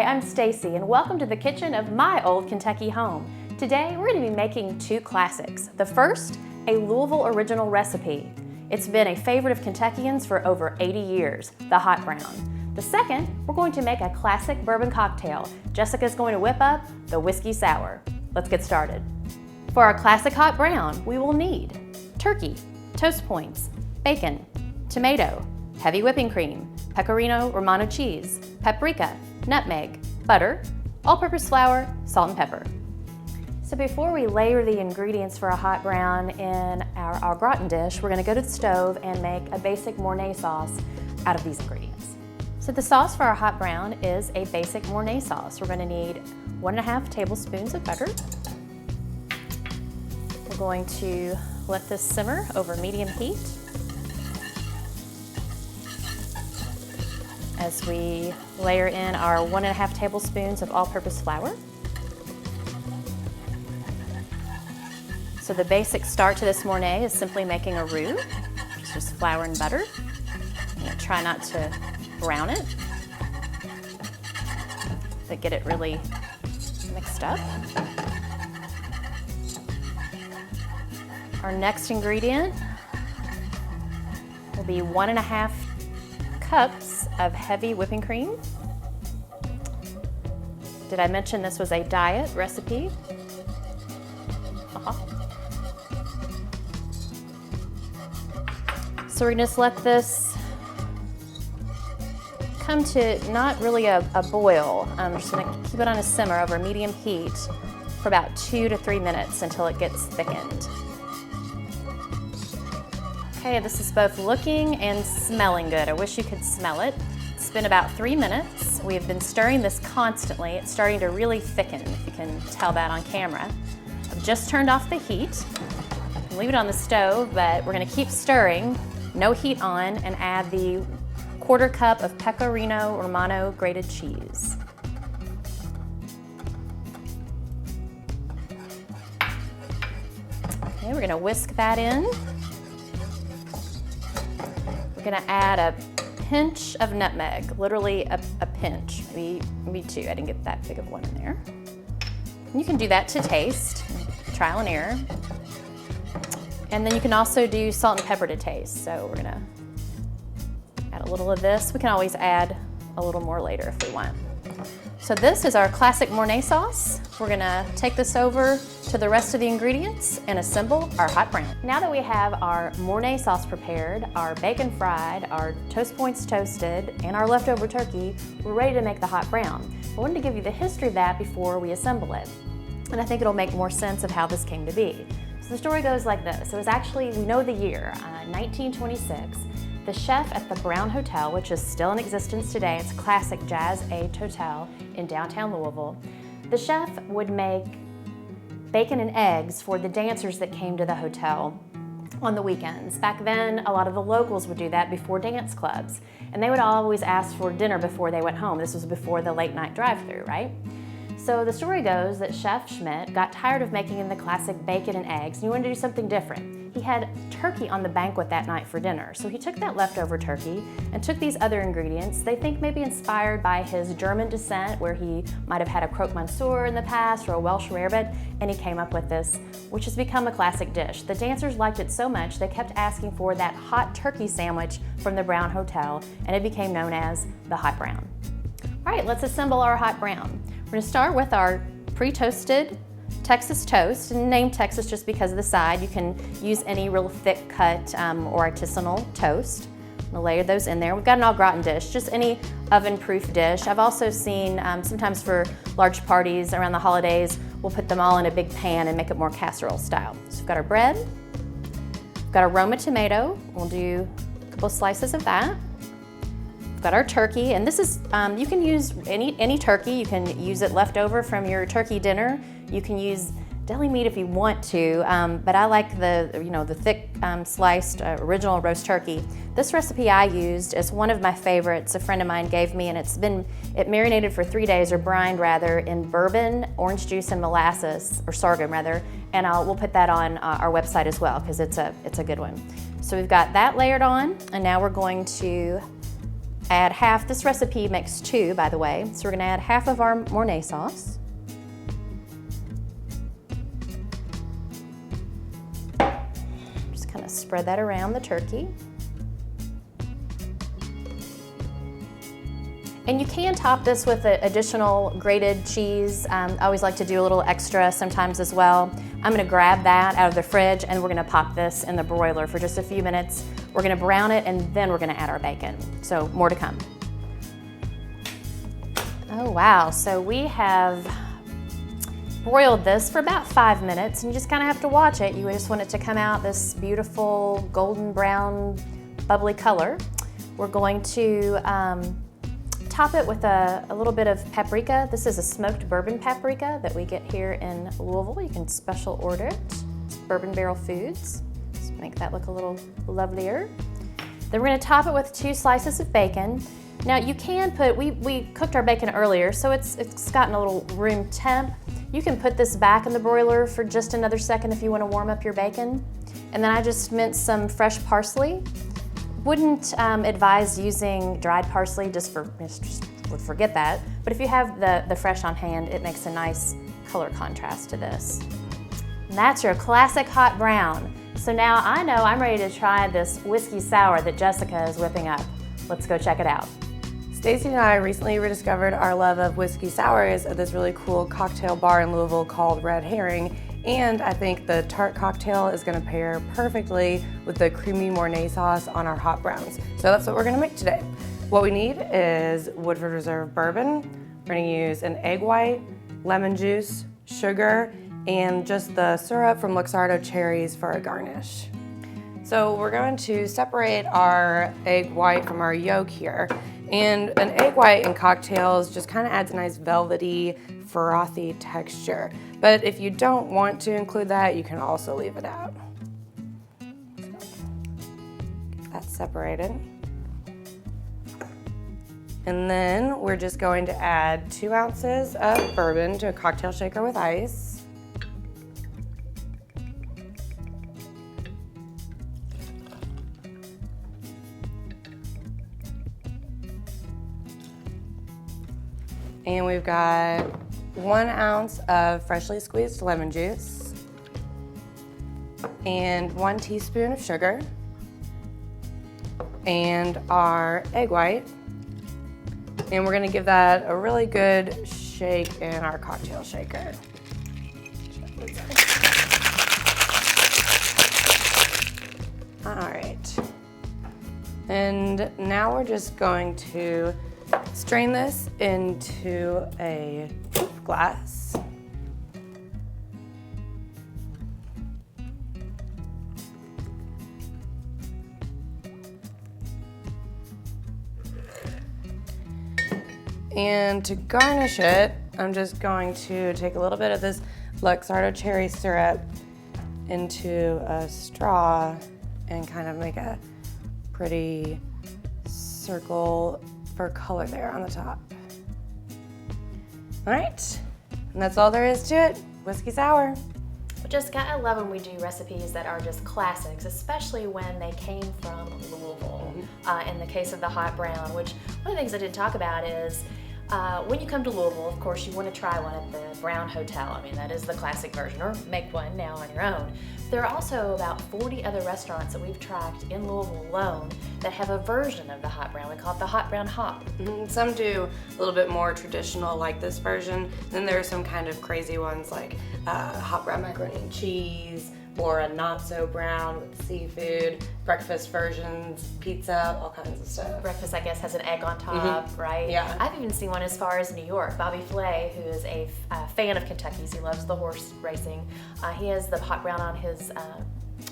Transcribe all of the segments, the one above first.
I'm Stacy and welcome to the kitchen of my old Kentucky home. Today we're going to be making two classics. The first, a Louisville original recipe. It's been a favorite of Kentuckians for over 80 years, the hot brown. The second, we're going to make a classic bourbon cocktail. Jessica's going to whip up the whiskey sour. Let's get started. For our classic hot brown, we will need turkey, toast points, bacon, tomato, heavy whipping cream, pecorino romano cheese, paprika, nutmeg, butter, all-purpose flour, salt and pepper. So before we layer the ingredients for a hot brown in our gratin dish, we're going to go to the stove and make a basic Mornay sauce out of these ingredients. So the sauce for our hot brown is a basic Mornay sauce. We're going to need 1.5 tablespoons of butter. We're going to let this simmer over medium heat as we layer in our 1.5 tablespoons of all-purpose flour. So the basic start to this Mornay is simply making a roux. It's just flour and butter. And try not to brown it, but get it really mixed up. Our next ingredient will be 1.5 cups of heavy whipping cream. Did I mention this was a diet recipe? So we're going to just let this come to not really a boil. I'm just going to keep it on a simmer over medium heat for about 2 to 3 minutes until it gets thickened. Okay, this is both looking and smelling good. I wish you could smell it. It's been about 3 minutes. We have been stirring this constantly. It's starting to really thicken, if you can tell that on camera. I've just turned off the heat. Leave it on the stove, but we're going to keep stirring, no heat on, and add the 1/4 cup of pecorino romano grated cheese. Okay, we're going to whisk that in. We're going to add a pinch of nutmeg, literally a pinch, maybe 2. I didn't get that big of one in there. And you can do that to taste, trial and error. And then you can also do salt and pepper to taste. So we're going to add a little of this. We can always add a little more later if we want. So this is our classic Mornay sauce. We're going to take this over to the rest of the ingredients and assemble our hot brown. Now that we have our Mornay sauce prepared, our bacon fried, our toast points toasted, and our leftover turkey, we're ready to make the hot brown. I wanted to give you the history of that before we assemble it. And I think it'll make more sense of how this came to be. So the story goes like this. It was actually, we know the year, 1926. The chef at the Brown Hotel, which is still in existence today, it's a classic jazz-aged hotel in downtown Louisville. The chef would make bacon and eggs for the dancers that came to the hotel on the weekends. Back then, a lot of the locals would do that before dance clubs. And they would always ask for dinner before they went home. This was before the late night drive-thru, right? So the story goes that Chef Schmidt got tired of making the classic bacon and eggs and he wanted to do something different. He had turkey on the banquet that night for dinner, so he took that leftover turkey and took these other ingredients, they think maybe inspired by his German descent, where he might have had a croque monsieur in the past or a Welsh rarebit, and he came up with this, which has become a classic dish. The dancers liked it so much they kept asking for that hot turkey sandwich from the Brown Hotel, and it became known as the hot brown. All right, let's assemble our hot brown. We're going to start with our pre-toasted Texas toast, and named Texas just because of the side. You can use any real thick cut or artisanal toast. I'm going to layer those in there. We've got an au gratin dish, just any oven-proof dish. I've also seen sometimes for large parties around the holidays, we'll put them all in a big pan and make it more casserole style. So we've got our bread, we've got our Roma tomato. We'll do a couple slices of that. We've got our turkey, and this is, you can use any turkey. You can use it left over from your turkey dinner. You can use deli meat if you want to, but I like the thick sliced original roast turkey. This recipe I used is one of my favorites a friend of mine gave me, and it marinated for 3 days, or brined rather, in bourbon, orange juice, and molasses, or sorghum rather, and we'll put that on our website as well because it's a good one. So we've got that layered on, and now we're going to add half, this recipe makes 2, by the way. So we're gonna add half of our Mornay sauce. Just kind of spread that around the turkey. And you can top this with additional grated cheese. I always like to do a little extra sometimes as well. I'm gonna grab that out of the fridge and we're gonna pop this in the broiler for just a few minutes. We're gonna brown it and then we're gonna add our bacon. So more to come. Oh wow, so we have broiled this for about 5 minutes and you just kind of have to watch it. You just want it to come out this beautiful golden brown bubbly color. We're going to top it with a little bit of paprika. This is a smoked bourbon paprika that we get here in Louisville. You can special order it. It's Bourbon Barrel Foods. Just make that look a little lovelier. Then we're gonna top it with 2 slices of bacon. Now you can put, we cooked our bacon earlier, so it's gotten a little room temp. You can put this back in the broiler for just another second if you wanna warm up your bacon. And then I just minced some fresh parsley. Wouldn't advise using dried parsley, just forget that. But if you have the fresh on hand, it makes a nice color contrast to this. And that's your classic hot brown. So now I know I'm ready to try this whiskey sour that Jessica is whipping up. Let's go check it out. Stacy and I recently rediscovered our love of whiskey sours at this really cool cocktail bar in Louisville called Red Herring. And I think the tart cocktail is gonna pair perfectly with the creamy Mornay sauce on our hot browns. So that's what we're gonna make today. What we need is Woodford Reserve bourbon. We're gonna use an egg white, lemon juice, sugar, and just the syrup from Luxardo cherries for a garnish. So we're going to separate our egg white from our yolk here. And an egg white in cocktails just kind of adds a nice velvety, frothy texture. But if you don't want to include that, you can also leave it out. Get that separated. And then we're just going to add 2 ounces of bourbon to a cocktail shaker with ice. And we've got 1 ounce of freshly squeezed lemon juice and 1 teaspoon of sugar and our egg white. And we're gonna give that a really good shake in our cocktail shaker. All right. And now we're just going to strain this into a glass. And to garnish it, I'm just going to take a little bit of this Luxardo cherry syrup into a straw and kind of make a pretty circle for color there on the top. All right, and that's all there is to it. Whiskey sour. Well, Jessica, I love when we do recipes that are just classics, especially when they came from Louisville. In the case of the hot brown, which one of the things I didn't talk about is when you come to Louisville, of course, you want to try one at the Brown Hotel. I mean, that is the classic version, or make one now on your own. There are also about 40 other restaurants that we've tracked in Louisville alone that have a version of the hot brown. We call it the hot brown hop. Some do a little bit more traditional, like this version. Then there are some kind of crazy ones like hot brown macaroni and cheese, or a not so brown with seafood, breakfast versions, pizza, all kinds of stuff. Breakfast, I guess, has an egg on top, right? Yeah. I've even seen one as far as New York. Bobby Flay, who is a fan of Kentucky's, he loves the horse racing. He has the hot brown on his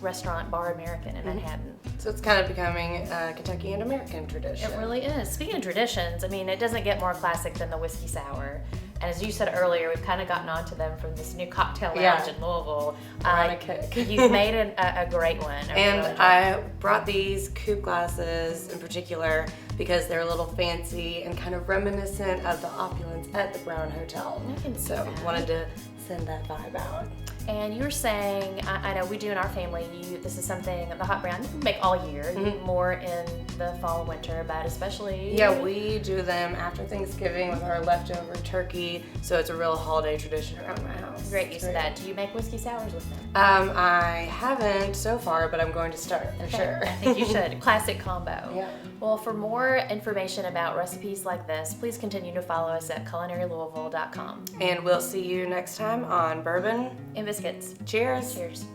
restaurant, Bar American in Manhattan. So it's kind of becoming a Kentucky and American tradition. It really is. Speaking of traditions, I mean, it doesn't get more classic than the whiskey sour. And as you said earlier, we've kind of gotten onto them from this new cocktail lounge in Louisville. We're on a kick. You've made a great one. And I brought these coupe glasses in particular because they're a little fancy and kind of reminiscent of the opulence at the Brown Hotel. I can see so that. Wanted to send that vibe out. And you were saying, I know we do in our family, this is something, the hot brown, you can make all year, more in the fall, winter, but especially... Yeah, we do them after Thanksgiving with our leftover turkey, so it's a real holiday tradition around my house. Great use of that. Do you make whiskey sours with them? I haven't so far, but I'm going to start for sure. I think you should. Classic combo. Yeah. Well, for more information about recipes like this, please continue to follow us at culinarylouisville.com. And we'll see you next time on Bourbon And Biscuits. Cheers. Cheers.